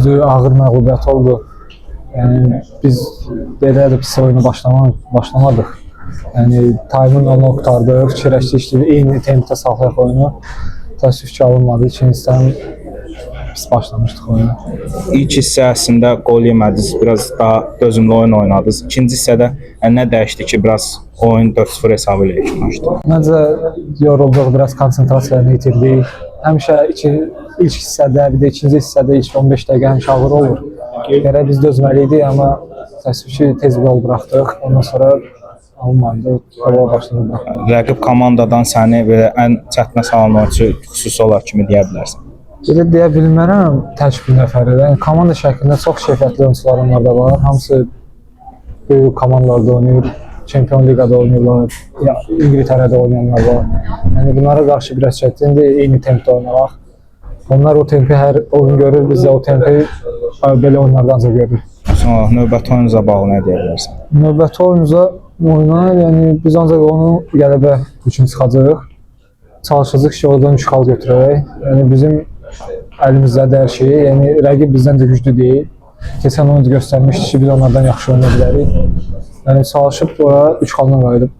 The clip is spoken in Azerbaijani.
üzdü, ağır məğlubiyyət oldu. Yəni biz belə də pis oyunu başlamadıq. Yəni time'ın onu qurtardıq, fikirləşdik ki, eyni tempdə saxlayaq oyunu. Təəssüf ki, alınmadı. İkinci hissənin pis başlamışdıq oyuna. İlk hissə əslində qol yemədiniz, biraz daha dözümlü oyun oynadınız. İkinci hissədə nə dəyişdi ki, biraz oyun 4-0 hesabı ilə keçmişdi? Məncə yorulduq, biraz konsentrasiyanı itirdik. Həmişə ilk hissədə, bir də ikinci hissədə ilk 15 dəqiqə həmişə ağır olur. Gərək biz dözməliydik, amma təəssüf ki, tez gol buraxdıq. Ondan sonra alınmadı, qolaya başladı buraxdıq. Rəqib komandadan səni belə ən çətinə salan oyunçu xüsusi olaraq kimi deyə bilərsən? Belə deyə bilmərəm tək bir nəfəri. Yəni komanda şəklində çox keyfiyyətli oyunçular onlarda var. Hamısı böyük komandalarda oynayır, Çempion Liqada oynayırlar, İngiltərədə oynayanlar var. Yəni bunlara qarşı biraz çətindir, eyni tempdə oynamaq. Onlar o tempi hər oyun görür, biz də o tempi belə oyunlardan ancaq görürük. Sonra növbəti oyunuza bağlı nə deyə bilərsən? Növbəti oyuna, yəni biz ancaq onu qələbə üçün çıxacağıq. Çalışacağıq ki, oradan 3 xal götürərək. Yəni bizim əlimizdədir hər şey. Yəni rəqib bizdən də güclü deyil. Keçən oyun göstərmişdi ki, biz onlardan yaxşı oynaya bilərik. Yəni çalışıb ora 3 xalla qayıdıb